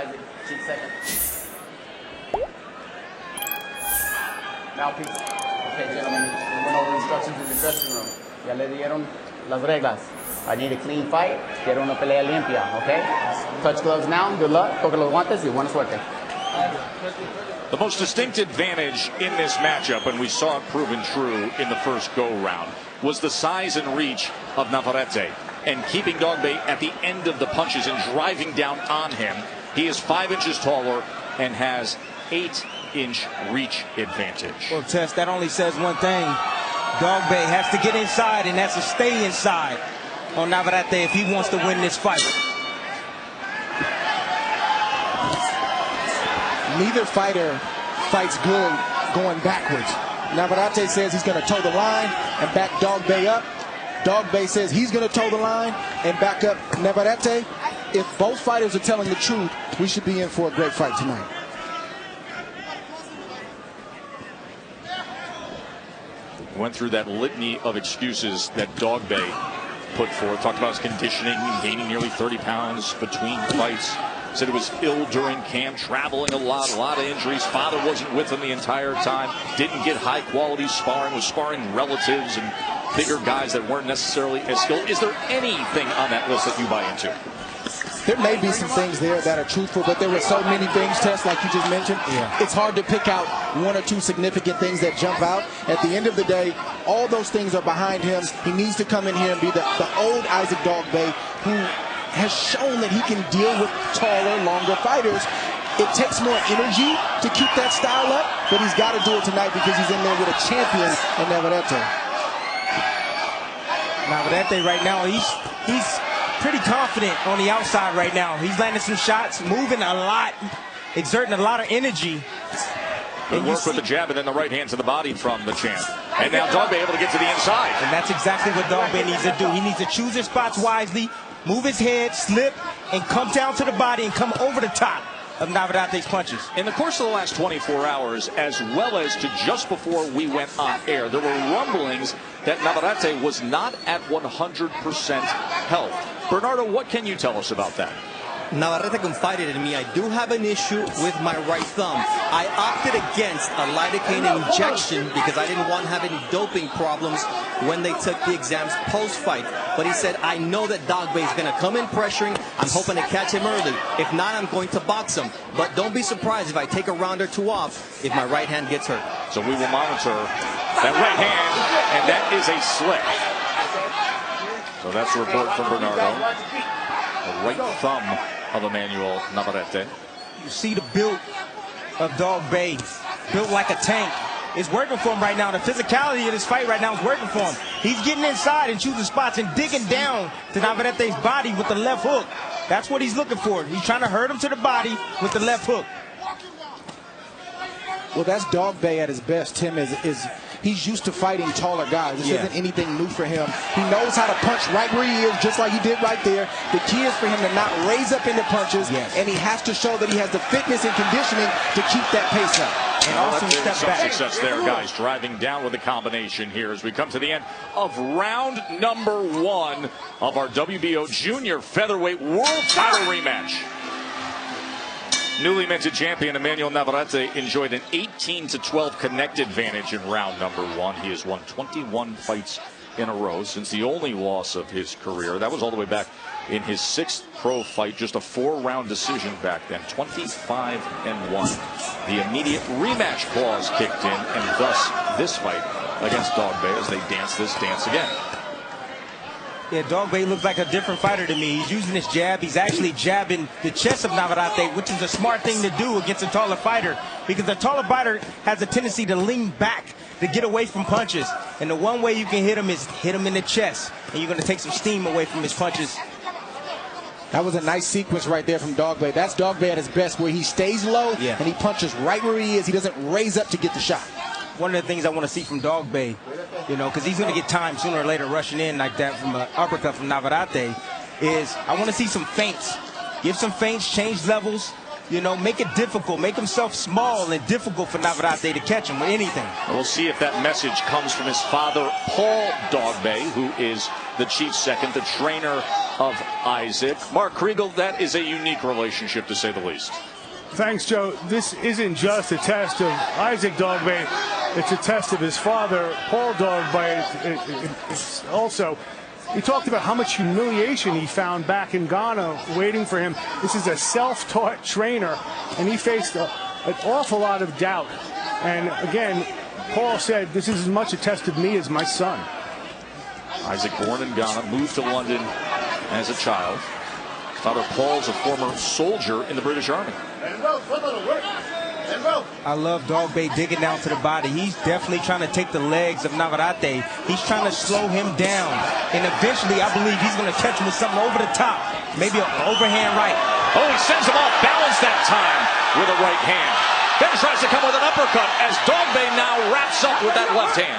Isaac, cheat second. Mouthpiece. Okay, gentlemen, we went over instructions in the dressing room. Ya le dieron las reglas. I need a clean fight. Quiero una pelea limpia, okay? Touch gloves now. Good luck. Toque los guantes y buena suerte. The most distinct advantage in this matchup, and we saw it proven true in the first go-round, was the size and reach of Navarrete and keeping Dogboe at the end of the punches and driving down on him. He is 5 inches taller and has 8-inch reach advantage. Well, Tess, that only says one thing. Dogboe has to get inside, and that's to stay inside on Navarrete if he wants to win this fight. Neither fighter fights good going backwards. Navarrete says he's going to toe the line and back Dogboe up. Dogboe says he's going to toe the line and back up Navarrete. If both fighters are telling the truth, we should be in for a great fight tonight. Went through that litany of excuses that Dogboe put forth. Talked about his conditioning, gaining nearly 30 pounds between fights. Said it was ill during camp, traveling a lot of injuries. Father wasn't with him the entire time. Didn't get high quality sparring, was sparring relatives and bigger guys that weren't necessarily as skilled. Is there anything on that list that you buy into? There may be some things there that are truthful, but there were so many things, Tess, like you just mentioned. Yeah. It's hard to pick out 1 or 2 significant things that jump out. At the end of the day, all those things are behind him. He needs to come in here and be the old Isaac Dogboe who has shown that he can deal with taller, longer fighters. It takes more energy to keep that style up, but he's got to do it tonight because he's in there with a champion in Navarrete. Navarrete right now, he's pretty confident on the outside right now. He's landing some shots, moving a lot, exerting a lot of energy. Good work with the jab and then the right hand to the body from the champ. And now Dogboe able to get to the inside. And that's exactly what Dogboe needs to do. He needs to choose his spots wisely, move his head, slip, and come down to the body and come over the top of Navarrete's punches. In the course of the last 24 hours, as well as to just before we went on air, there were rumblings that Navarrete was not at 100% health. Bernardo, what can you tell us about that? Navarrete confided in me, I do have an issue with my right thumb. I opted against a lidocaine injection because I didn't want to have any doping problems when they took the exams post-fight. But he said, I know that Dogboe is going to come in pressuring. I'm hoping to catch him early. If not, I'm going to box him. But don't be surprised if I take a round or 2 off if my right hand gets hurt. So we will monitor that right hand, and that is a slip. So that's a report from Bernardo. The right thumb of Emanuel Navarrete. You see the build of Dogboe, built like a tank. It's working for him right now. The physicality of this fight right now is working for him. He's getting inside and choosing spots and digging down to Navarrete's body with the left hook. That's what he's looking for. He's trying to hurt him to the body with the left hook. Well, that's Dogboe at his best, Tim, is he's used to fighting taller guys. This isn't anything new for him. He knows how to punch right where he is, just like he did right there. The key is for him to not raise up into punches, and he has to show that he has the fitness and conditioning to keep that pace up. And also step back. Success there, guys, driving down with a combination here as we come to the end of round number 1 of our WBO Junior Featherweight World Title Rematch. Newly minted champion Emanuel Navarrete enjoyed an 18-12 connect advantage in round number 1. He has won 21 fights in a row since the only loss of his career. That was all the way back in his 6th pro fight, just a 4-round decision back then, 25-1. The immediate rematch clause kicked in, and thus this fight against Dogboe as they dance this dance again. Yeah, Dogboe looks like a different fighter to me. He's using his jab. He's actually jabbing the chest of Navarrete, which is a smart thing to do against a taller fighter, because a taller fighter has a tendency to lean back to get away from punches. And the one way you can hit him is hit him in the chest, and you're going to take some steam away from his punches. That was a nice sequence right there from Dogboe. That's Dogboe at his best, where he stays low and he punches right where he is. He doesn't raise up to get the shot. One of the things I want to see from Dogboe, you know, because he's going to get time sooner or later rushing in like that from an uppercut from Navarrete, is I want to see some feints. Give some feints, change levels, you know, make it difficult, make himself small and difficult for Navarrete to catch him with anything. We'll see if that message comes from his father, Paul Dogboe, who is the chief second, the trainer of Isaac. Mark Kriegel, that is a unique relationship, to say the least. Thanks, Joe. This isn't just a test of Isaac Dogboe. It's a test of his father, Paul Dogboe. It's also, he talked about how much humiliation he found back in Ghana waiting for him. This is a self-taught trainer, and he faced an awful lot of doubt. And again, Paul said, this is as much a test of me as my son. Isaac, born in Ghana, moved to London as a child. Father Paul's a former soldier in the British Army. I love Dogboe digging down to the body. He's definitely trying to take the legs of Navarrete. He's trying to slow him down. And eventually, I believe he's going to catch him with something over the top. Maybe an overhand right. Oh, he sends him off balance that time with a right hand. Then tries to come with an uppercut as Dogboe now wraps up with that left hand.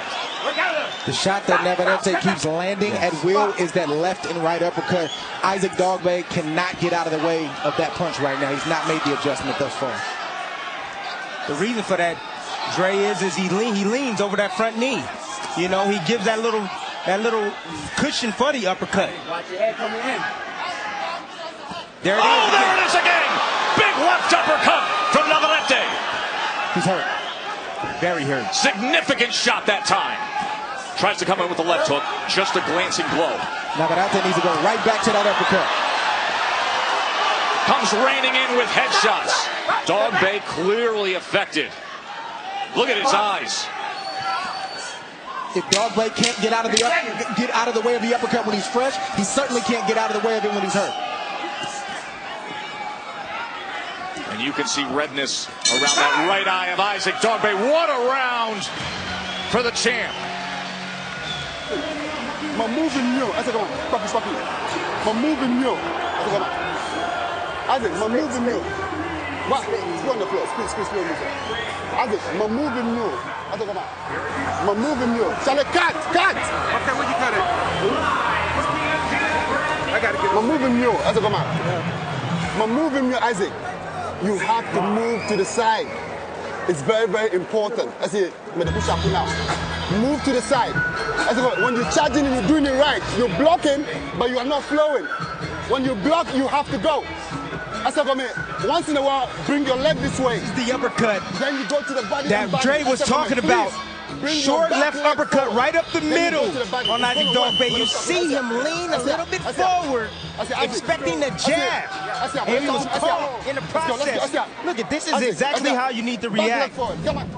The shot that Navarrete keeps landing at will is that left and right uppercut. Isaac Dogboe cannot get out of the way of that punch right now. He's not made the adjustment thus far. The reason for that, Dre, is he leans over that front knee. You know, he gives that little cushion for the uppercut. Watch your head coming in. There it is. There it is again! Big left uppercut from Navarrete. He's hurt. Very hurt. Significant shot that time. Tries to come in with the left hook, just a glancing blow. Navarrete needs to go right back to that uppercut. Comes raining in with headshots. Dogboe clearly affected. Look at his eyes. If Dogboe can't get out of the way of the uppercut when he's fresh, he certainly can't get out of the way of it when he's hurt. And you can see redness around that right eye of Isaac Dogboe. What a round for the champ. My moving you. Stop it. My moving you. Isaac, my moving you. What? Speak on the floor. Speak on the floor. Isaac, my moving you. My moving you. Charlie, cut. Okay, what you cut it? I got to get it. My moving you. Isaac, come on. My moving you, Isaac. You have to move to the side. It's very, very important. I say, push up now. Move to the side. I say, when you're charging and you're doing it right, you're blocking, but you are not flowing. When you block, you have to go. I said, once in a while, bring your leg this way. This is the uppercut Then you go to the body. that Dre was talking about. Short left uppercut right up the middle on Isaac Dogboe. You see him lean a little bit forward, expecting the jab. And he was caught in the process. Look, this is exactly how you need to react.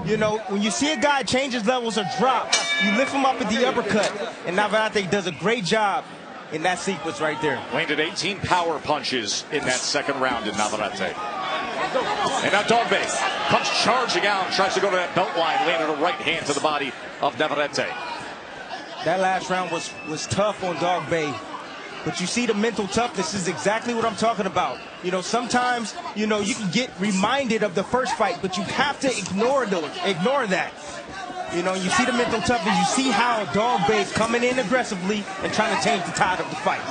You know, when you see a guy change his levels or drop, you lift him up with the uppercut. And Navarrete does a great job in that sequence right there. Landed 18 power punches in that second round in Navarrete. And now Dogboe comes charging out, tries to go to that belt line, landed a right hand to the body of Navarrete. That last round was tough on Dogboe. But you see the mental toughness is exactly what I'm talking about. You know, sometimes, you know, you can get reminded of the first fight, but you have to ignore that. You know, you see the mental toughness. You see how Dogboe is coming in aggressively and trying to change the tide of the fight.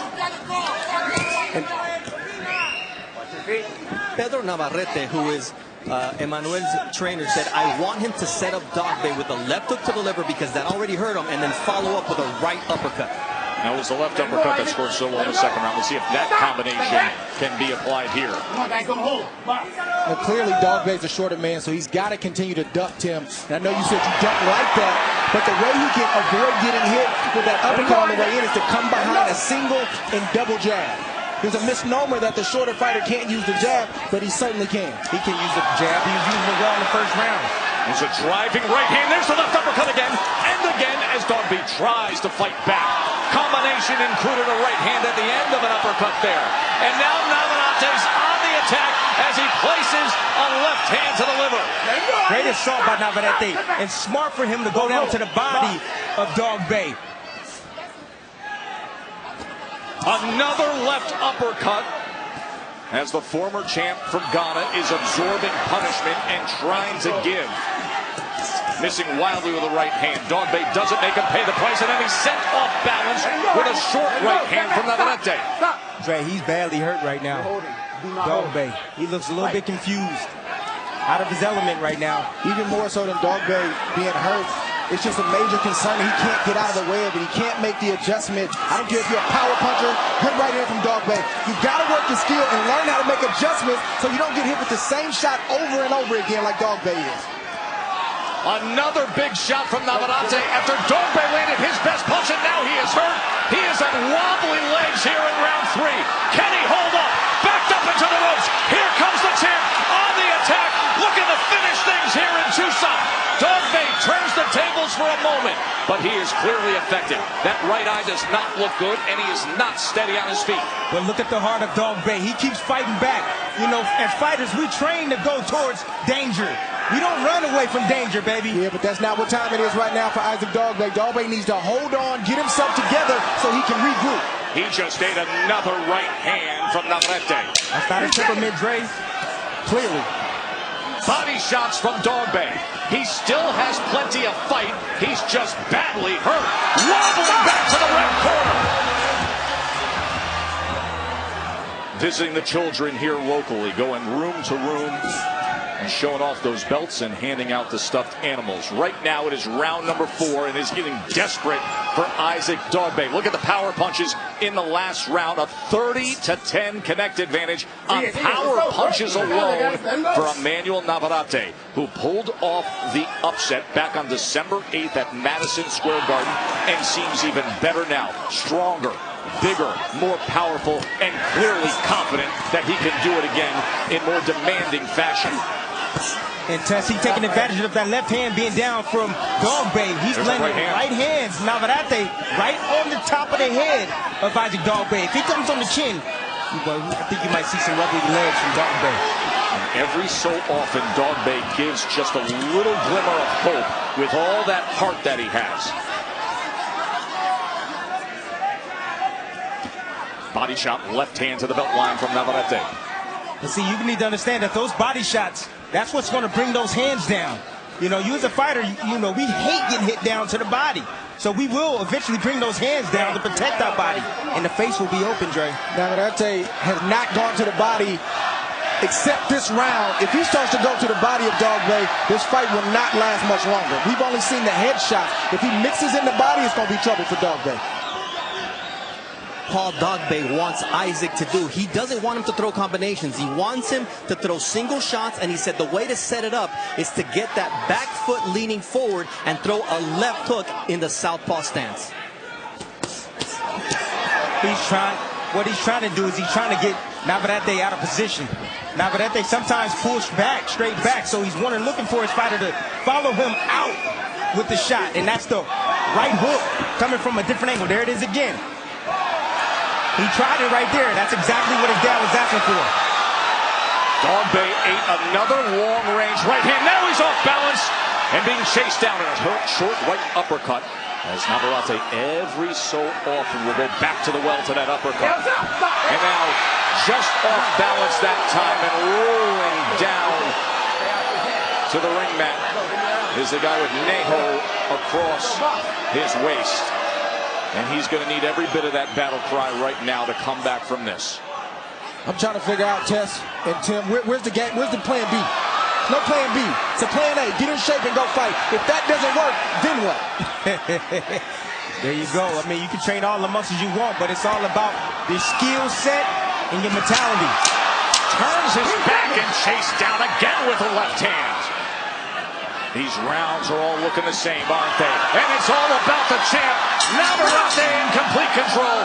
Pedro Navarrete, who is Emanuel's trainer, said, I want him to set up Dogboe with a left hook to the liver because that already hurt him, and then follow up with a right uppercut. That was the left uppercut that scored so well in the second round. We'll see if that combination can be applied here. Now, clearly, Dogboe's a shorter man, so he's got to continue to duck Tim. And I know you said you don't like that, but the way he can avoid getting hit with that uppercut on the way in is to come behind a single and double jab. There's a misnomer that the shorter fighter can't use the jab, but he certainly can. He can use the jab. He was using it well in the first round. There's a driving right hand. There's the left uppercut again and again as Dogboe tries to fight back. Combination included a right hand at the end of an uppercut there. And now Navarrete's on the attack as he places a left hand to the liver. Great assault by Navarrete, and smart for him to go down to the body of Dogboe. Another left uppercut as the former champ from Ghana is absorbing punishment and trying to give. Missing wildly with a right hand. Dogboe doesn't make him pay the price, and then he's sent off balance with a short right hand from Navarrete. Dre, he's badly hurt right now. Dogboe. He looks a little bit confused, out of his element right now. Even more so than Dogboe being hurt. It's just a major concern. He can't get out of the way of it. He can't make the adjustment. I don't care if you're a power puncher. Good right hand from Dogboe. You got to work your skill and learn how to make adjustments so you don't get hit with the same shot over and over again like Dogboe is. Another big shot from Navarrete after Dogboe landed his best punch, and now he is hurt. He is on wobbly legs here in round 3. Can he hold up? Backed up into the ropes. Here comes the champ on the attack, looking to finish things here in Tucson. Dogboe turns the tables for a moment, but he is clearly affected. That right eye does not look good, and he is not steady on his feet. But look at the heart of Dogboe. He keeps fighting back. You know, as fighters, we train to go towards danger. We don't run away from danger, baby. Yeah, but that's not what time it is right now for Isaac Dogboe. Dogboe needs to hold on, get himself together so he can regroup. He just ate another right hand from Navarrete. That's not a temperament, Dre. Clearly. Body shots from Dogboe. He still has plenty of fight. He's just badly hurt. Wobbling back to the red corner. Visiting the children here locally, going room to room and showing off those belts and handing out the stuffed animals. Right now it is round number 4 and is getting desperate for Isaac Dogboe. Look at the power punches in the last round. A 30-10 connect advantage on power punches alone for Emanuel Navarrete, who pulled off the upset back on December 8th at Madison Square Garden and seems even better now. Stronger, bigger, more powerful, and clearly confident that he can do it again in more demanding fashion. And Tess, he's taking advantage of that left hand being down from Dogboe. He's landing right hands. Navarrete right on the top of the head of Isaac Dogboe. If he comes on the chin, I think you might see some lovely legs from Dogboe. And every so often, Dogboe gives just a little glimmer of hope with all that heart that he has. Body shot, left hand to the belt line from Navarrete. But see, you need to understand that those body shots, that's what's going to bring those hands down. You know, you as a fighter, you know, we hate getting hit down to the body. So we will eventually bring those hands down to protect our body. And the face will be open, Dre. Navarrete has not gone to the body except this round. If he starts to go to the body of Dogboe, this fight will not last much longer. We've only seen the headshot. If he mixes in the body, it's going to be trouble for Dogboe. Paul Dogboe wants Isaac to do. He doesn't want him to throw combinations. He wants him to throw single shots, and he said the way to set it up is to get that back foot leaning forward and throw a left hook in the southpaw stance. What he's trying to do is he's trying to get Navarrete out of position. Navarrete sometimes pulls back, straight back, so he's looking for his fighter to follow him out with the shot, and that's the right hook coming from a different angle. There it is again. He tried it right there. That's exactly what his dad was asking for. Dogboe ate another long-range right hand. Now he's off balance and being chased down in a short right uppercut. As Navarrete every so often will go back to the well to that uppercut. And now just off balance that time and rolling down to the ring mat is the guy with Neho across his waist. And he's going to need every bit of that battle cry right now to come back from this. I'm trying to figure out, Tess and Tim, where's the game? Where's the plan B? No plan B. It's a plan A. Get in shape and go fight. If that doesn't work, then what? There you go. I mean, you can train all the muscles you want, but it's all about the skill set and your mentality. Turns his back and chased down again with a left hand. These rounds are all looking the same, aren't they? And it's all about the champ, Navarrete, in complete control.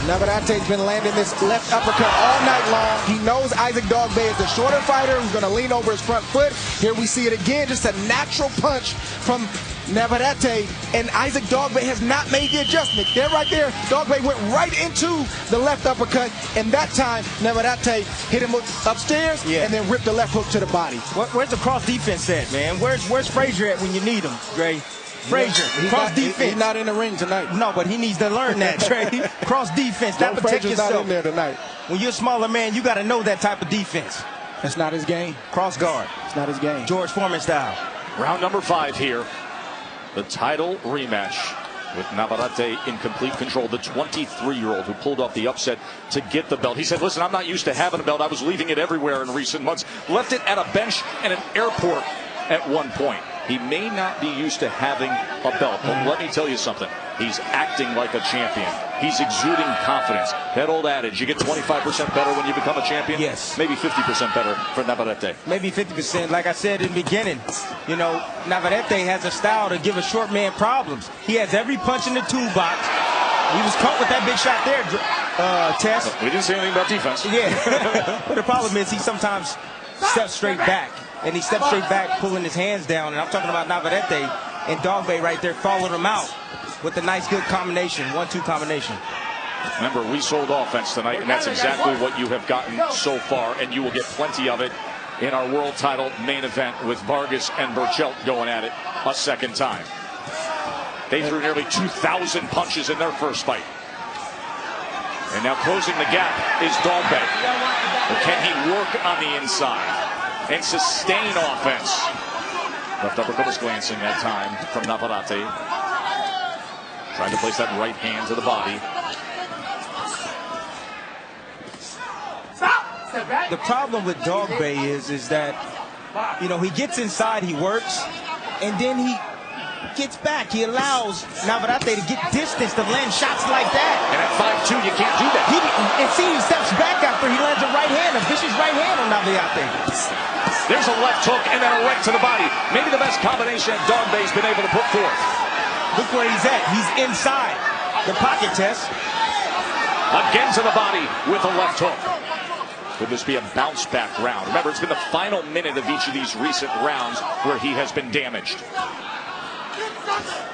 Navarrete's been landing this left uppercut all night long. He knows Isaac Dogboe is the shorter fighter who's going to lean over his front foot. Here we see it again, just a natural punch from Navarrete, and Isaac Dogboe has not made the adjustment. There, right there, Dogboe went right into the left uppercut, and that time Navarrete hit him upstairs and then ripped the left hook to the body. Where's the cross defense at, man? Where's Frazier at when you need him, Dre? Frazier, cross defense. He's not in the ring tonight. No, but he needs to learn that, Dre. Cross defense, that protect yourself. Not in there tonight. When you're a smaller man, you got to know that type of defense. That's not his game. Cross guard. It's not his game. George Foreman style. Round number 5 here. The title rematch with Navarrete in complete control, the 23-year-old who pulled off the upset to get the belt. He said, listen, I'm not used to having a belt. I was leaving it everywhere in recent months. Left it at a bench at an airport at one point. He may not be used to having a belt, but let me tell you something. He's acting like a champion. He's exuding confidence. That old adage, you get 25% better when you become a champion? Yes. Maybe 50% better for Navarrete. Maybe 50%. Like I said in the beginning, you know, Navarrete has a style to give a short man problems. He has every punch in the toolbox. He was caught with that big shot there, Tess. We didn't say anything about defense. Yeah. But the problem is he sometimes steps straight back. And he steps straight back, pulling his hands down. And I'm talking about Navarrete, and Dogboe right there followed him out with a nice, good combination, 1-2 combination. Remember, we sold offense tonight, and that's exactly what you have gotten so far, and you will get plenty of it in our world title main event with Vargas and Burchelt going at it a second time. They threw nearly 2,000 punches in their first fight. And now closing the gap is Dogboe. But can he work on the inside and sustain offense? Left uppercut was glancing that time from Navarrete. Trying to place that right hand to the body. The problem with Dogboe is that, you know, he gets inside, he works, and then he gets back. He allows Navarrete to get distance to land shots like that. And at 5'2", you can't do that. And see, he steps back after he lands a right hand, a vicious right hand on Navarrete. There's a left hook and then a right to the body. Maybe the best combination that Dogboe's been able to put forth. Look where he's at. He's inside the pocket, Test. Again to the body with a left hook. Could this be a bounce back round? Remember, it's been the final minute of each of these recent rounds where he has been damaged.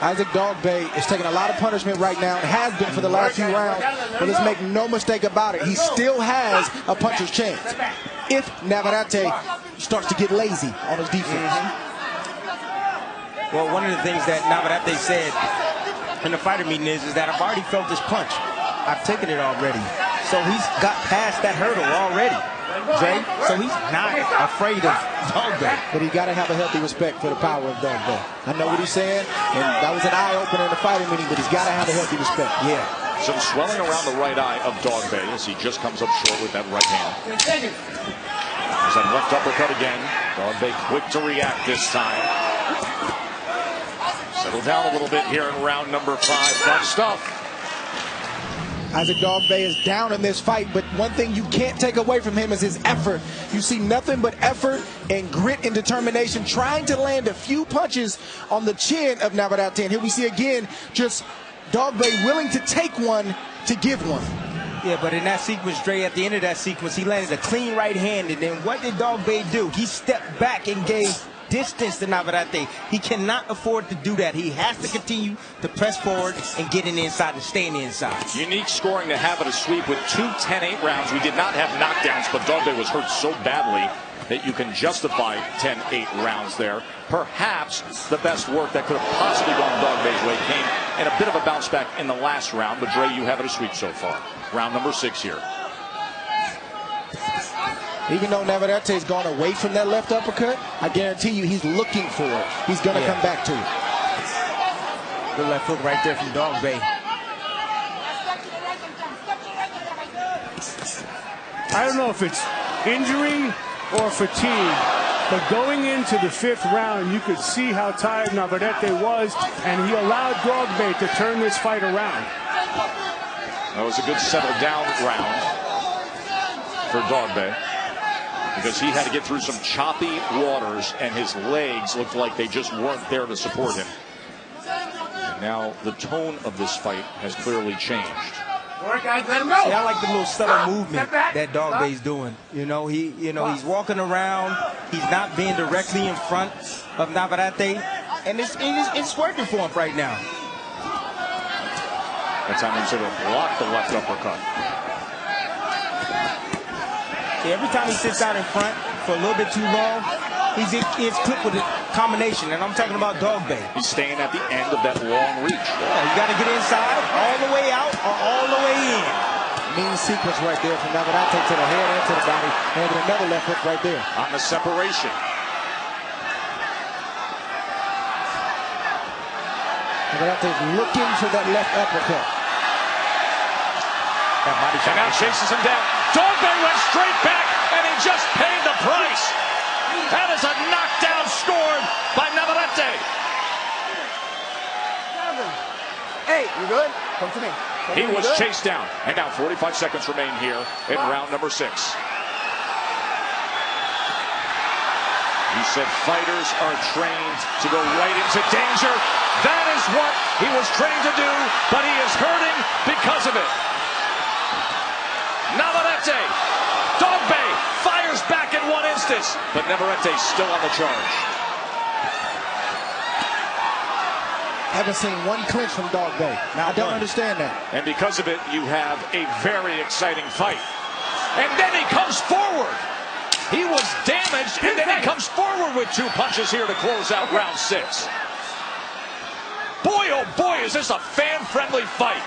Isaac Dogboe is taking a lot of punishment right now and has been for the last few rounds. But let's make no mistake about it. He still has a puncher's chance if Navarrete starts to get lazy on his defense. Well, one of the things that Navarrete said in the fighter meeting is that I've already felt this punch. I've taken it already. So he's got past that hurdle already, Jay. So he's not afraid of Dogboe. But he got to have a healthy respect for the power of Dogboe. I know what he's saying, and that was an eye-opener in the fighting meeting, but he's got to have a healthy respect. Yeah. Some swelling around the right eye of Dogboe as he just comes up short with that right hand. There's that left uppercut again. Dogboe quick to react this time. Settle down a little bit here in round number 5. Tough stuff. Isaac Dogboe is down in this fight, but one thing you can't take away from him is his effort. You see nothing but effort and grit and determination, trying to land a few punches on the chin of Navarrete. And here we see again just Dogboe willing to take one to give one. Yeah, but in that sequence, Dre, at the end of that sequence, he landed a clean right hand. And then what did Dogboe do? He stepped back and gave distance to Navarrete. He cannot afford to do that. He has to continue to press forward and get in the inside and stay in the inside. Unique scoring to have it a sweep with 2 10-8 rounds. We did not have knockdowns, but Dogboe was hurt so badly that you can justify 10-8 rounds there. Perhaps the best work that could have possibly gone Dogboe's way came in a bit of a bounce back in the last round, but Dre, you have it a sweep so far. Round number 6 here. Even though Navarrete's gone away from that left uppercut, I guarantee you he's looking for it. He's going to come back to it. Good left hook right there from Dogboe. I don't know if it's injury or fatigue, but going into the 5th round, you could see how tired Navarrete was, and he allowed Dogboe to turn this fight around. That was a good settled down round for Dogboe, because he had to get through some choppy waters and his legs looked like they just weren't there to support him. And now the tone of this fight has clearly changed. See, I like the little subtle movement that Dogboe's doing. You know, he's walking around. He's not being directly in front of Navarrete, and it's working for him right now. That time he sort of blocked the left uppercut. Every time he sits out in front for a little bit too long, he's clipped with a combination, and I'm talking about Dogboe. He's staying at the end of that long reach. Yeah, you got to get inside, all the way out, or all the way in. Mean sequence right there from Navarrete to the head and to the body, and another left hook right there. On the separation. Navarrete's looking for that left uppercut. And now chases him down. Dogboe went straight back, and he just paid the price. That is a knockdown scored by Navarrete. Hey, you good? Come to me. He was chased down, and now 45 seconds remain here in round number 6. He said fighters are trained to go right into danger. That is what he was trained to do, but he is hurting because of it. Navarrete, Dogboe fires back in one instance, but Navarrete still on the charge. Haven't seen one clinch from Dogboe. Now, I don't understand that. And because of it, you have a very exciting fight. And then he comes forward. He was damaged, and then he comes forward with 2 punches here to close out round 6. Boy, oh boy, is this a fan-friendly fight.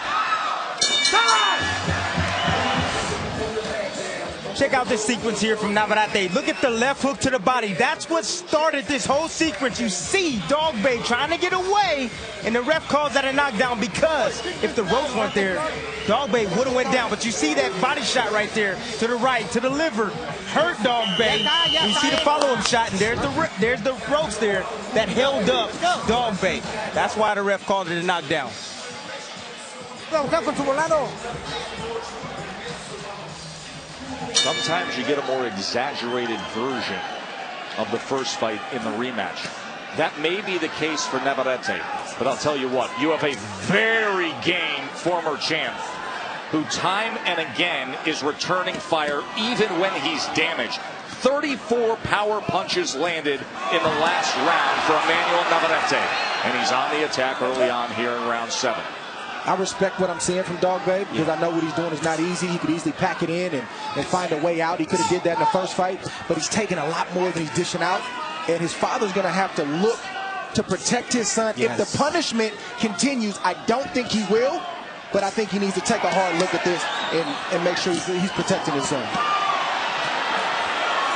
Check out this sequence here from Navarrete. Look at the left hook to the body. That's what started this whole sequence. You see Dogboe trying to get away, and the ref calls that a knockdown because if the ropes weren't there, Dogboe would have went down. But you see that body shot right there to the right, to the liver, hurt Dogboe. You see the follow-up shot, and there's the ropes there that held up Dogboe. That's why the ref called it a knockdown. Sometimes you get a more exaggerated version of the first fight in the rematch. That may be the case for Navarrete, but I'll tell you what, you have a very game former champ who time and again is returning fire even when he's damaged. 34 power punches landed in the last round for Emanuel Navarrete, and he's on the attack early on here in round 7. I respect what I'm seeing from Dogboe because I know what he's doing is not easy. He could easily pack it in and find a way out. He could have did that in the first fight, but he's taking a lot more than he's dishing out. And his father's going to have to look to protect his son. If the punishment continues, I don't think he will, but I think he needs to take a hard look at this and make sure he's protecting his son.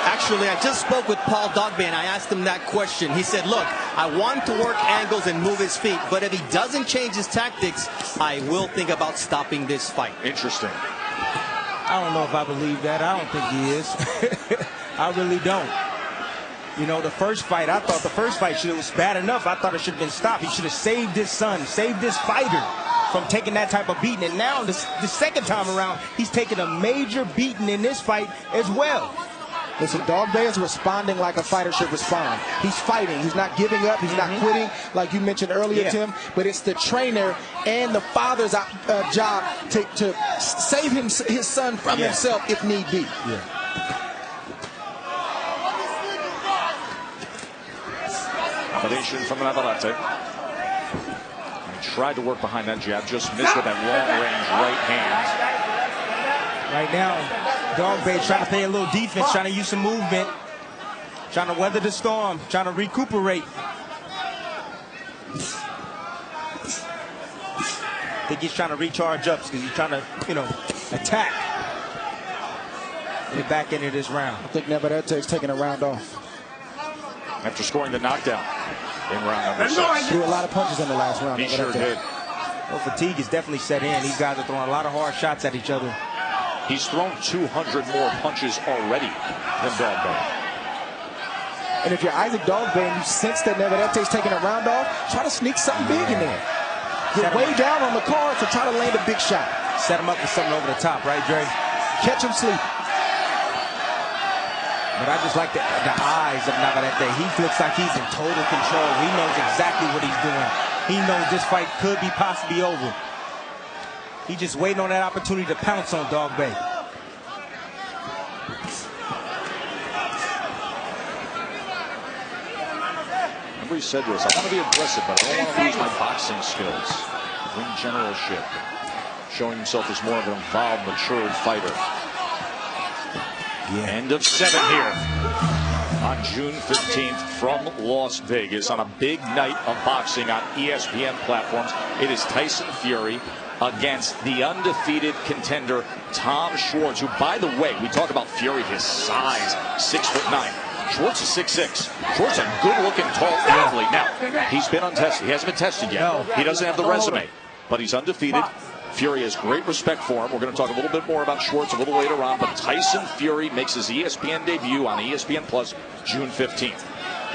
Actually, I just spoke with Paul Dogboe and I asked him that question. He said, look, I want to work angles and move his feet, but if he doesn't change his tactics, I will think about stopping this fight. Interesting. I don't know if I believe that. I don't think he is. I really don't. You know, the first fight, I thought the first fight was bad enough. I thought it should have been stopped. He should have saved his son, saved this fighter from taking that type of beating. And now the second time around, he's taking a major beating in this fight as well. Listen, Dogboe is responding like a fighter should respond. He's fighting. He's not giving up. He's not quitting, like you mentioned earlier, Tim. But it's the trainer and the father's job to save his son from himself if need be. Combination from Navarrete. He tried to work behind that jab, just missed with that long-range right hand. Right now, Dogboe trying to play a little defense, trying to use some movement, trying to weather the storm, trying to recuperate. I think he's trying to recharge up because he's trying to, attack. Get back into this round. I think Navarrete is taking a round off. After scoring the knockdown in round number 6. Threw a lot of punches in the last round. He sure did. Well, fatigue is definitely set in. These guys are throwing a lot of hard shots at each other. He's thrown 200 more punches already than Dogboe. And if you're Isaac Dogboe and you sense that Navarrete's taking a round off, try to sneak something big in there. Get way down on the card to try to land a big shot. Set him up with something over the top, right, Dre? Catch him sleeping. But I just like the eyes of Navarrete. He looks like he's in total control. He knows exactly what he's doing. He knows this fight could be possibly over. He's just waiting on that opportunity to pounce on Dogboe. Remember he said to us, I want to be aggressive, but I don't want to lose my boxing skills. Ring generalship. Showing himself as more of an involved, matured fighter. End of 7 here on June 15th from Las Vegas on a big night of boxing on ESPN platforms. It is Tyson Fury against the undefeated contender Tom Schwartz, who, by the way, we talk about Fury, his size, 6'9". Schwartz is 6'6". Schwartz is a good-looking, tall athlete. Now, he's been untested. He hasn't been tested yet. No. He doesn't have the resume, but he's undefeated. Fury has great respect for him. We're going to talk a little bit more about Schwartz a little later on, but Tyson Fury makes his ESPN debut on ESPN Plus June 15th.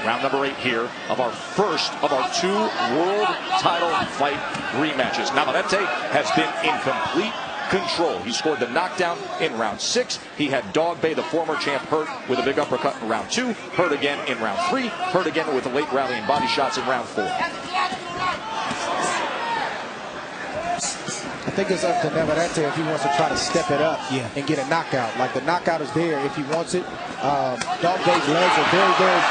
Round number 8 here of our first of our 2 world title fight rematches. Navarrete has been in complete control. He scored the knockdown in round 6. He had Dogboe, the former champ, hurt with a big uppercut in round 2, hurt again in round 3, hurt again with a late rally and body shots in round 4. I think it's up to Navarrete if he wants to try to step it up and get a knockout. Like, the knockout is there if he wants it. Dogboe's legs are very, very...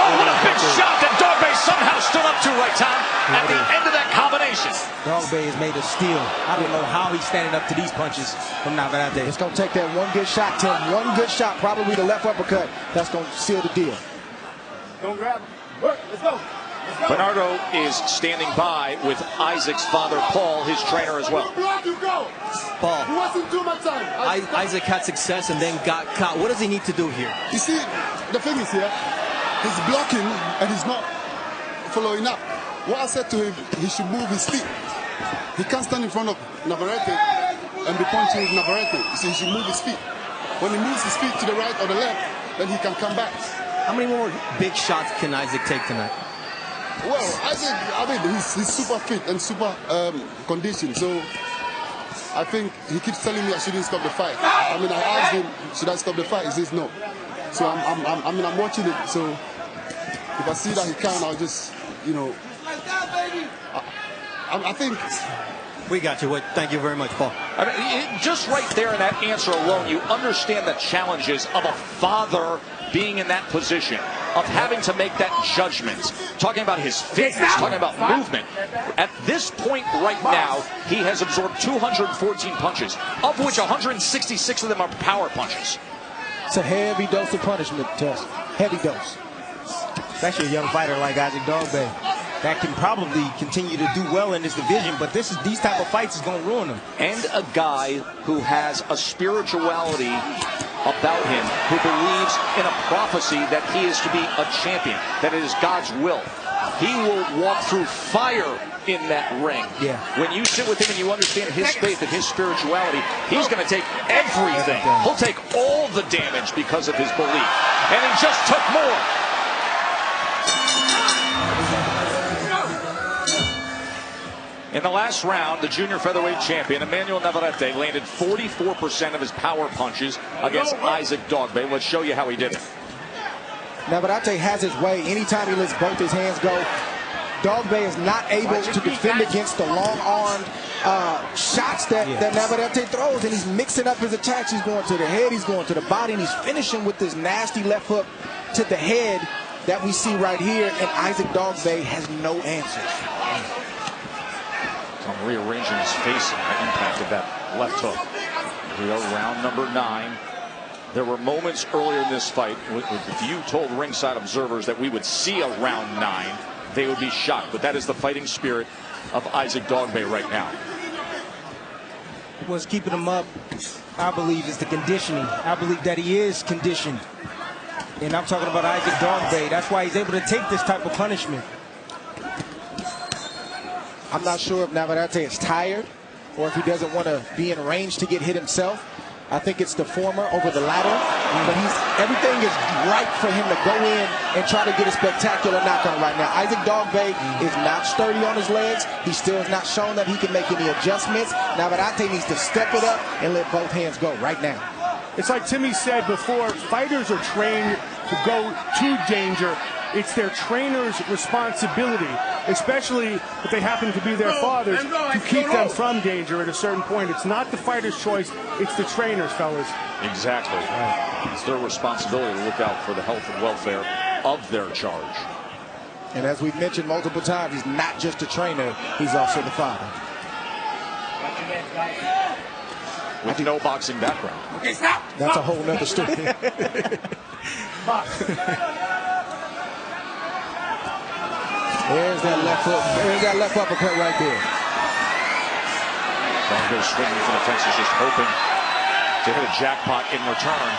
Oh, what a big shot that Dogboe somehow stood up to right, Tom, at the end of that combination. Dogboe is made of steel. I don't know how he's standing up to these punches from Navarrete. It's going to take that one good shot, Tim. One good shot, probably the left uppercut. That's going to seal the deal. Don't grab him. Work. Let's go. Bernardo is standing by with Isaac's father, Paul, his trainer as well. Paul, He wasn't too much time. Isaac had success and then got caught. What does he need to do here? You see, the thing is here, he's blocking and he's not following up. What I said to him, he should move his feet. He can't stand in front of Navarrete and be punching with Navarrete. You see, he should move his feet. When he moves his feet to the right or the left, then he can come back. How many more big shots can Isaac take tonight? Well, I mean, he's super fit and super conditioned. So I think he keeps telling me I shouldn't stop the fight. I mean, I asked him, should I stop the fight? He says no. So I'm watching it. So if I see that he can, I'll just, you know, I think. We got you. Thank you very much, Paul. I mean, just right there in that answer alone, you understand the challenges of a father being in that position, of having to make that judgment. Talking about his fitness, talking about movement. At this point right now, he has absorbed 214 punches, of which 166 of them are power punches. It's a heavy dose of punishment, Tess. Heavy dose. Especially a young fighter like Isaac Dogboe that can probably continue to do well in this division, but these type of fights is going to ruin him. And a guy who has a spirituality about him, who believes in a prophecy that he is to be a champion, that it is God's will. He will walk through fire in that ring. Yeah. When you sit with him and you understand his faith and his spirituality, he's going to take everything. He'll take all the damage because of his belief. And he just took more. In the last round, the junior featherweight champion, Emanuel Navarrete, landed 44% of his power punches against Isaac Dogboe. Let's show you how he did it. Navarrete has his way. Anytime he lets both his hands go, Dogboe is not able to defend against the long-armed shots that Navarrete throws, and he's mixing up his attacks. He's going to the head, he's going to the body, and he's finishing with this nasty left hook to the head that we see right here, and Isaac Dogboe has no answers. I'm rearranging his face and the impact of that left hook. We are round number 9. There were moments earlier in this fight, if you told ringside observers that we would see a round 9, they would be shocked. But that is the fighting spirit of Isaac Dogboe right now. What's keeping him up, I believe, is the conditioning. I believe that he is conditioned. And I'm talking about Isaac Dogboe. That's why he's able to take this type of punishment. I'm not sure if Navarrete is tired or if he doesn't want to be in range to get hit himself. I think it's the former over the latter. But everything is right for him to go in and try to get a spectacular knockout right now. Isaac Dogboe is not sturdy on his legs. He still has not shown that he can make any adjustments. Navarrete needs to step it up and let both hands go right now. It's like Timmy said before, fighters are trained to go to danger. It's their trainer's responsibility, especially if they happen to be their fathers, to keep them from danger at a certain point. It's not the fighter's choice, it's the trainer's, fellas. Exactly. It's their responsibility to look out for the health and welfare of their charge. And as we've mentioned multiple times, he's not just a trainer, he's also the father. With no boxing background. Okay, stop. That's a whole nother story. There's that left hook. There's that left uppercut right there. Dogboe swinging for the fences, just hoping to hit a jackpot in return.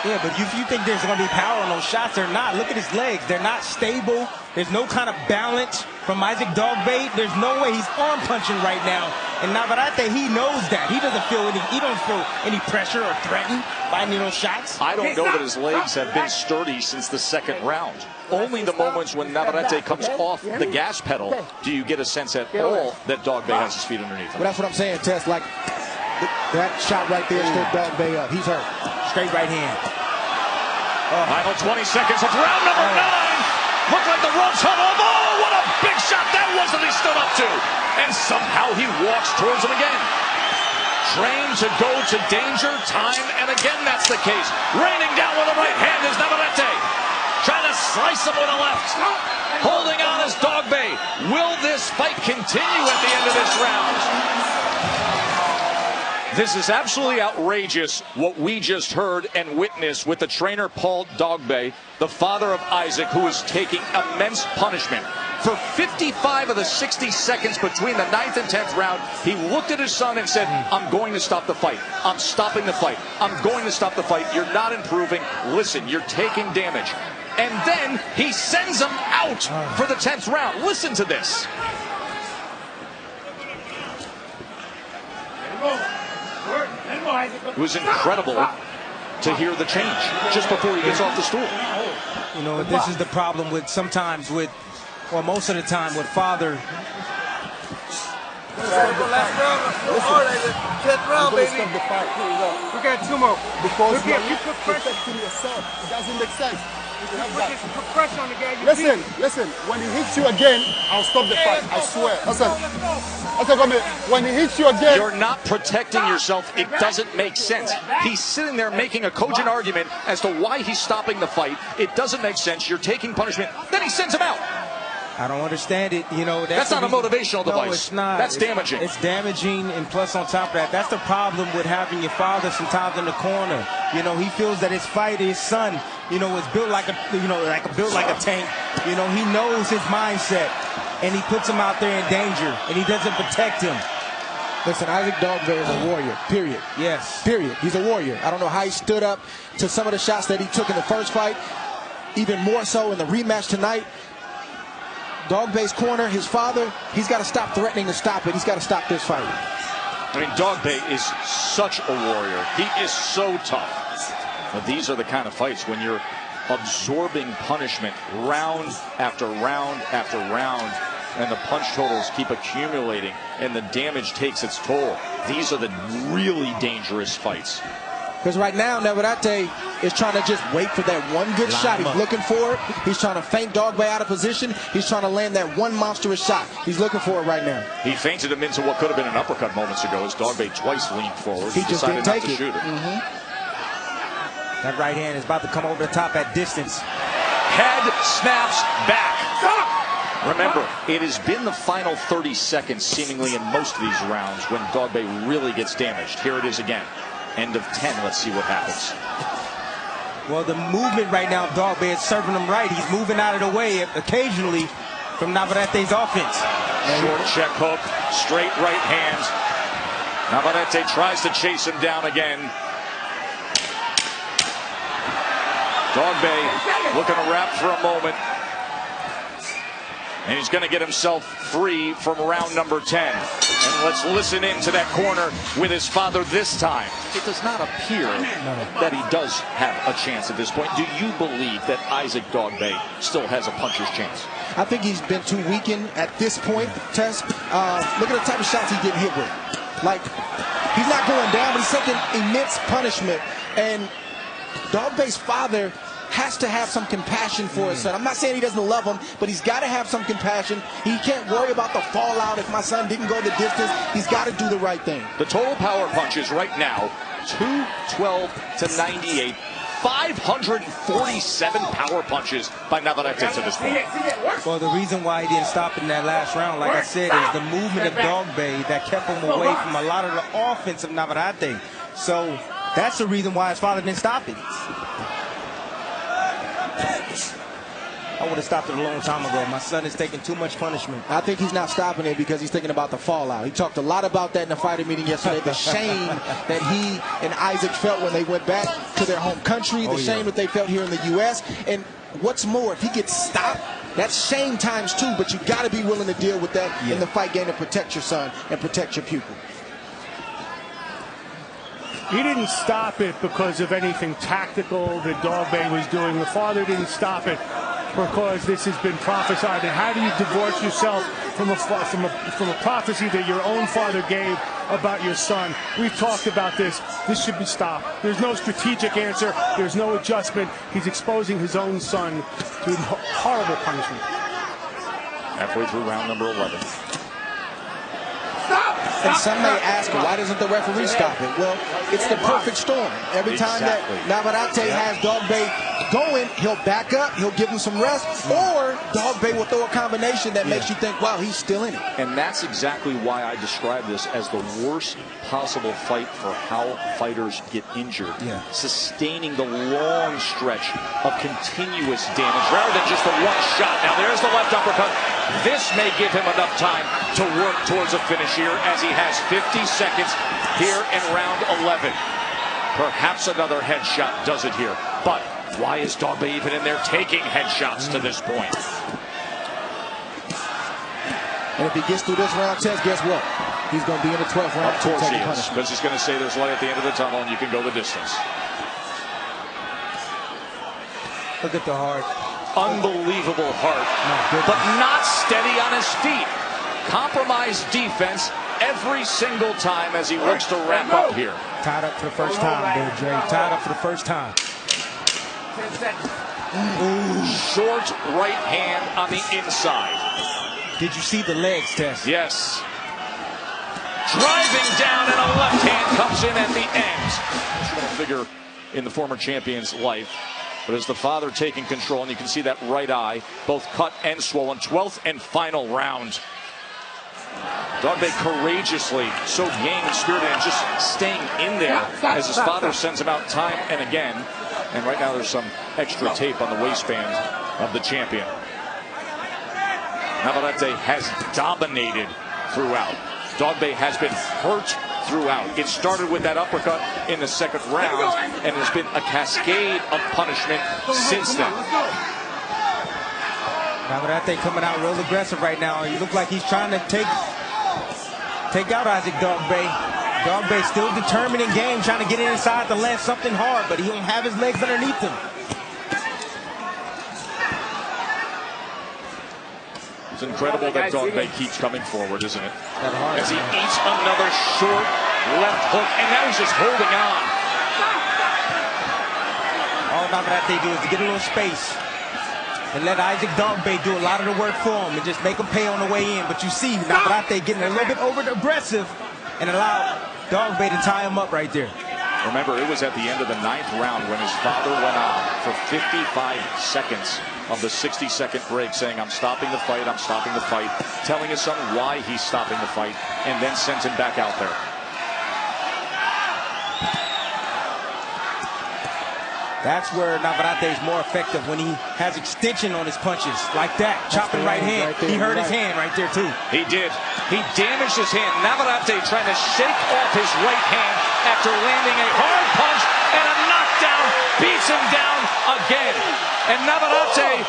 Yeah, but if you think there's going to be power on those shots, they're not. Look at his legs. They're not stable. There's no kind of balance from Isaac Dogboe. There's no way he's arm punching right now. And Navarrete, he knows that. He doesn't feel any pressure or threatened by any of those shots. I don't know that his legs have been sturdy since the second round. Only the moments when Navarrete comes off the gas pedal do you get a sense at all that Dogboe has his feet underneath him. Well, that's what I'm saying, Tess. Like, that shot right there stood Dogboe up. He's hurt. Straight right hand. Final 20 seconds of round number 9. Looked like the ropes hung up. Oh, what a big shot that was that he stood up to. And somehow he walks towards him again. Trained to go to danger time and again that's the case. Raining down with the right hand is Navarrete. Trying to slice him with the left. Holding on is Dogboe. Will this fight continue at the end of this round? This is absolutely outrageous what we just heard and witnessed with the trainer Paul Dogboe, the father of Isaac, who is taking immense punishment. For 55 of the 60 seconds between the 9th and 10th round, he looked at his son and said, I'm going to stop the fight. I'm stopping the fight. I'm going to stop the fight. You're not improving. Listen, you're taking damage. And then he sends him out for the 10th round. Listen to this. It was incredible to hear the change just before he gets off the stool. You know, this is the problem with sometimes with, or most of the time with father. Last round, 10th round, baby. Stop the fight. We got 2 more. Because you put pressure to yourself. It doesn't make sense. Put pressure on the guy. Listen. When he hits you again, I'll stop the fight. I swear. Listen. When he hits you again, you're not protecting yourself. It doesn't make sense. He's sitting there making a cogent argument as to why he's stopping the fight. It doesn't make sense. You're taking punishment. Then he sends him out. I don't understand it. You know, that's not a motivational device. No, it's not. That's damaging. It's damaging, and plus on top of that, that's the problem with having your father sometimes in the corner. You know, he feels that his fighter, his son, you know, is built like a, built like a tank. You know, he knows his mindset, and he puts him out there in danger, and he doesn't protect him. Listen, Isaac Dogboe is a warrior, period. Yes. Period. He's a warrior. I don't know how he stood up to some of the shots that he took in the first fight, even more so in the rematch tonight. Dogboe's corner, his father, he's got to stop threatening to stop it. He's got to stop this fight. I mean, Dogboe is such a warrior. He is so tough. But these are the kind of fights when you're absorbing punishment round after round after round, and the punch totals keep accumulating, and the damage takes its toll. These are the really dangerous fights. Because right now, Navarrete is trying to just wait for that one good shot. He's looking for it. He's trying to feint Dogboe out of position. He's trying to land that one monstrous shot. He's looking for it right now. He feinted him into what could have been an uppercut moments ago as Dogboe twice leaned forward. He just didn't take it. Shoot it. That right hand is about to come over the top at distance. Head snaps back. Remember, it has been the final 30 seconds seemingly in most of these rounds when Dogboe really gets damaged. Here it is again. End of 10. Let's see what happens. Well, the movement right now of Dogboe is serving him right. He's moving out of the way occasionally from Navarrete's offense. Short check hook, straight right hand. Navarrete tries to chase him down again. Dogboe looking to wrap for a moment. And he's going to get himself free from round number 10. And let's listen into that corner with his father this time. It does not appear that he does have a chance at this point. Do you believe that Isaac Dogboe still has a puncher's chance? I think he's been too weakened at this point, Tess. Look at the type of shots he's getting hit with. Like, he's not going down, but he's taking immense punishment. And Dogboe's father has to have some compassion for his son. I'm not saying he doesn't love him, but he's got to have some compassion. He can't worry about the fallout if my son didn't go the distance. He's got to do the right thing. The total power punches right now, 212 to 98. 547 power punches by Navarrete to this point. Well, the reason why he didn't stop in that last round, like I said, is the movement of Dogboe that kept him away from a lot of the offense of Navarrete. So that's the reason why his father didn't stop it. I would have stopped it a long time ago. My son is taking too much punishment. I think he's not stopping it because he's thinking about the fallout. He talked a lot about that in the fighter meeting yesterday, the shame that he and Isaac felt when they went back to their home country, the shame that they felt here in the U.S. And what's more, if he gets stopped, that's shame times 2, but you got to be willing to deal with that in the fight game to protect your son and protect your pupil. He didn't stop it because of anything tactical that Dogboe was doing. The father didn't stop it because this has been prophesied. And how do you divorce yourself from a prophecy that your own father gave about your son? We've talked about this. This should be stopped. There's no strategic answer. There's no adjustment. He's exposing his own son to horrible punishment. Halfway through round number 11. And some may ask, why doesn't the referee stop it? Well, it's the perfect storm. Every time that Navarrete has Dogboe going, he'll back up, he'll give him some rest, or Dogboe will throw a combination that makes you think, wow, he's still in it. And that's exactly why I describe this as the worst possible fight for how fighters get injured. Sustaining the long stretch of continuous damage rather than just the one shot. Now there's the left uppercut. This may give him enough time to work towards a finish here, as he has 50 seconds here in round 11. Perhaps another headshot does it here. But why is Dogboe even in there taking headshots to this point? And if he gets through this round test, guess what? He's going to be in the 12th round. Of course he is, because he's going to say there's light at the end of the tunnel and you can go the distance. Look at the heart. Unbelievable heart, but not steady on his feet. Compromised defense every single time as he looks to wrap up here. Tied up for the first time, there, Dre. Tied up for the first time. Short right hand on the inside. Did you see the legs, Tess? Yes. Driving down, and a left hand comes in at the end. Instrumental figure in the former champion's life. But as the father taking control, and you can see that right eye, both cut and swollen. 12th and final round. Dogboe courageously, so game and spirited, and just staying in there as his father sends him out time and again. And right now there's some extra tape on the waistband of the champion. Navarrete has dominated throughout. Dogboe has been hurt throughout. It started with that uppercut in the second round, and there's been a cascade of punishment since then. Navarrete coming out real aggressive right now. He looks like he's trying to take out Isaac Dogboe. Dogboe still determined in game, trying to get inside to land something hard, but he don't have his legs underneath him. It's incredible that Dogboe keeps coming forward, isn't it? As he eats another short left hook, and now he's just holding on. All Navarrete do is to get a little space and let Isaac Dogboe do a lot of the work for him and just make him pay on the way in. But you see Navarrete getting a little bit over aggressive and allow Dogboe to tie him up right there. Remember, it was at the end of the 9th round when his father went on for 55 seconds of the 60-second break saying, I'm stopping the fight, I'm stopping the fight, telling his son why he's stopping the fight, and then sends him back out there. That's where Navarrete is more effective, when he has extension on his punches like that. Chopping right hand. He hurt his hand right there too. He did. He damaged his hand. Navarrete trying to shake off his right hand after landing a hard punch, and a knockdown beats him down again. And Navarrete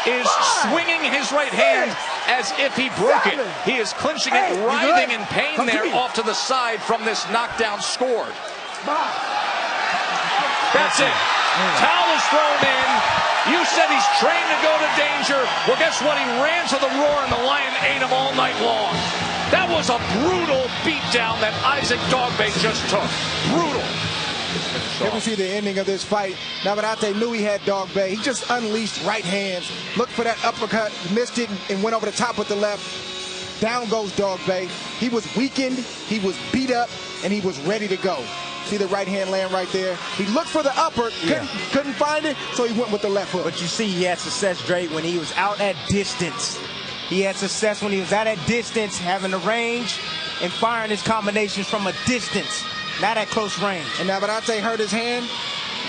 is swinging his right hand as if he broke it. He is clinching it, writhing in pain there off to the side from this knockdown scored. That's it. Towel is thrown in. You said he's trained to go to danger. Well, guess what? He ran to the roar, and the lion ate him all night long. That was a brutal beatdown that Isaac Dogboe just took. Brutal. Here we see the ending of this fight. Navarrete knew he had Dogboe. He just unleashed right hands, looked for that uppercut, missed it, and went over the top with the left. Down goes Dogboe. He was weakened, he was beat up, and he was ready to go. See the right hand land right there? He looked for the upper, couldn't find it, so he went with the left hook. But you see he had success, Dre, when he was out at distance. He had success when he was out at distance, having the range and firing his combinations from a distance, not at close range. And Navarrete hurt his hand.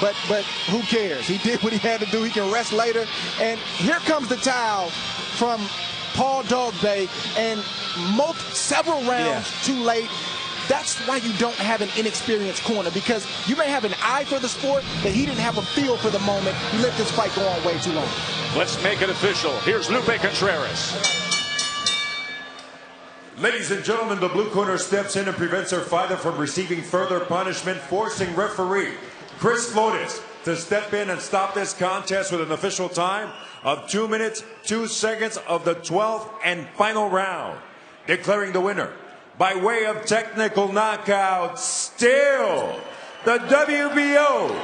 but who cares? He did what he had to do. He can rest later. And here comes the towel from Paul Dogboe, and several rounds too late. That's why you don't have an inexperienced corner, because you may have an eye for the sport, but he didn't have a feel for the moment. He let this fight go on way too long. Let's make it official. Here's Lupe Contreras. Ladies and gentlemen, the blue corner steps in and prevents her fighter from receiving further punishment, forcing referee Chris Flores to step in and stop this contest with an official time of 2 minutes, 2 seconds of the 12th and final round. Declaring the winner by way of technical knockout, still the WBO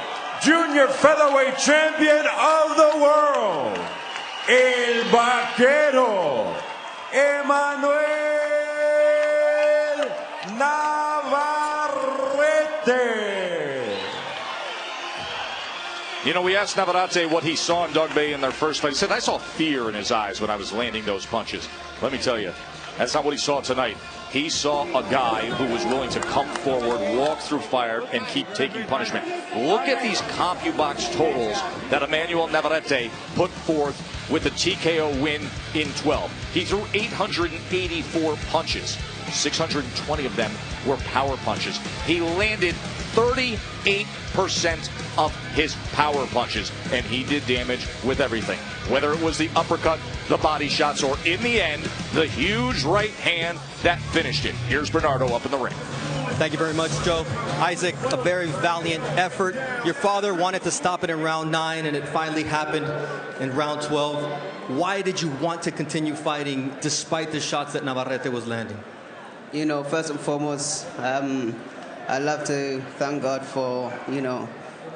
Junior Featherweight Champion of the world, El Vaquero, Emanuel Navarrete. You know, we asked Navarrete what he saw in Dogboe in their first fight. He said, I saw fear in his eyes when I was landing those punches. Let me tell you, that's not what he saw tonight. He saw a guy who was willing to come forward, walk through fire, and keep taking punishment. Look at these CompuBox totals that Emanuel Navarrete put forth with the TKO win in 12. He threw 884 punches. 620 of them were power punches. He landed 38% of his power punches, and he did damage with everything. Whether it was the uppercut, the body shots, or in the end, the huge right hand that finished it. Here's Bernardo up in the ring. Thank you very much, Joe. Isaac, a very valiant effort. Your father wanted to stop it in round 9, and it finally happened in round 12. Why did you want to continue fighting despite the shots that Navarrete was landing? You know, first and foremost, I'd love to thank God for,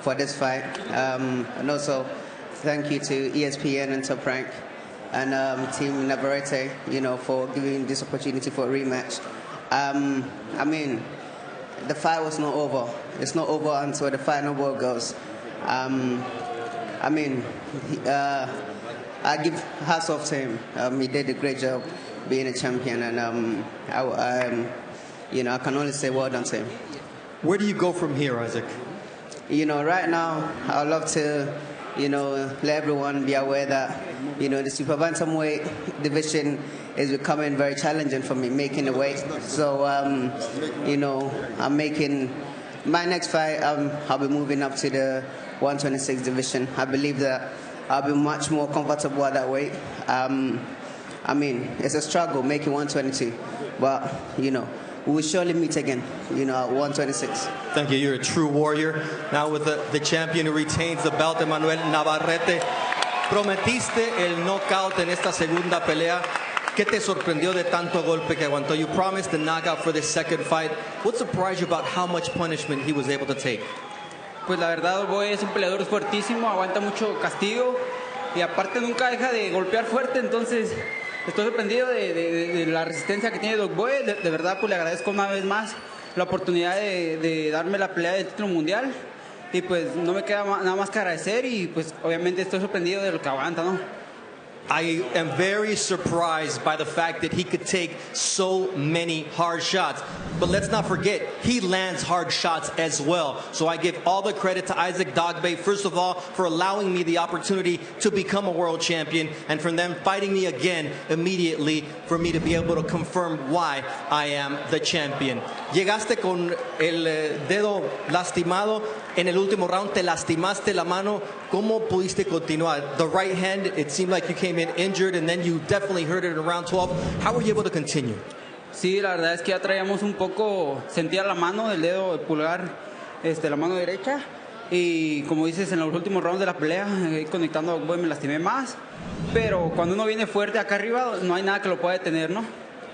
for this fight. And also, thank you to ESPN and Top Rank and Team Navarrete, for giving this opportunity for a rematch. I mean, the fight was not over. It's not over until the final ball goes. I mean, I give hats off to him. He did a great job being a champion, and I can only say well done to him. Where do you go from here, Isaac? Right now, I'd love to, let everyone be aware that, the super bantamweight division is becoming very challenging for me, making the weight. So, I'm making my next fight. I'll be moving up to the 126 division. I believe that I'll be much more comfortable at that weight. I mean, it's a struggle making 122, but we will surely meet again, at 126. Thank you. You're a true warrior. Now with the champion who retains the belt, Emanuel Navarrete. Prometiste el knockout en esta segunda pelea. ¿Qué te sorprendió de tanto golpe que aguantó? You promised the knockout for the second fight. What surprised you about how much punishment he was able to take? Pues la verdad, Dogboe es un peleador fuertísimo, aguanta mucho castigo y aparte nunca deja de golpear fuerte, entonces estoy sorprendido de la resistencia que tiene Dogboe. De verdad, pues le agradezco una vez más la oportunidad de darme la pelea del título mundial y pues no me queda nada más que agradecer y pues obviamente estoy sorprendido de lo que aguanta, ¿no? I am very surprised by the fact that he could take so many hard shots. But let's not forget, he lands hard shots as well. So I give all the credit to Isaac Dogboe, first of all, for allowing me the opportunity to become a world champion, and for them fighting me again immediately for me to be able to confirm why I am the champion. Llegaste con el dedo lastimado. En el último round te lastimaste la mano. ¿Cómo pudiste continuar? The right hand, it seemed like you came in injured, and then you definitely hurt it in round 12. How were you able to continue? Sí, la verdad es que ya traíamos un poco, sentía la mano del dedo, el pulgar, la mano derecha. Y como dices, en los últimos rounds de la pelea, conectando a Dogboe me lastimé más. Pero cuando uno viene fuerte acá arriba, no hay nada que lo pueda detener, ¿no?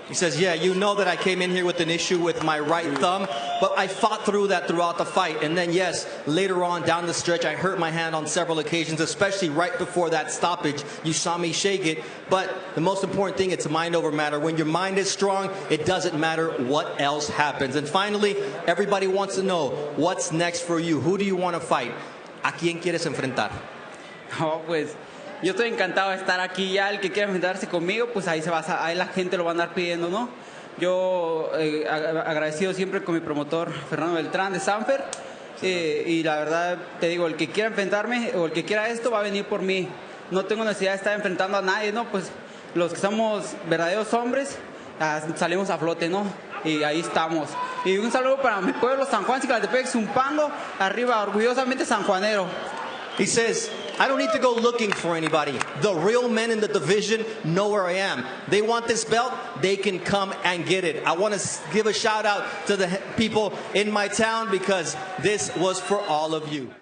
He says, yeah, you know that I came in here with an issue with my right thumb, but I fought through that throughout the fight. And then, yes, later on down the stretch, I hurt my hand on several occasions, especially right before that stoppage. You saw me shake it. But the most important thing, it's mind over matter. When your mind is strong, it doesn't matter what else happens. And finally, everybody wants to know, what's next for you? Who do you want to fight? ¿A quién quieres enfrentar? No, pues yo estoy encantado de estar aquí ya. El que quiera enfrentarse conmigo, pues ahí ahí la gente lo va a andar pidiendo, ¿no? Yo agradecido siempre con mi promotor Fernando Beltrán de Semper y la verdad te digo, el que quiera enfrentarme o el que quiera esto va a venir por mí. No tengo necesidad de estar enfrentando a nadie, ¿no? Pues los que somos verdaderos hombres salimos a flote, ¿no? Y ahí estamos. Y un saludo para mi pueblo, San Juan, Ciclatepec, Zumpango, arriba, orgullosamente sanjuanero. He says, I don't need to go looking for anybody. The real men in the division know where I am. They want this belt, they can come and get it. I want to give a shout out to the people in my town because this was for all of you.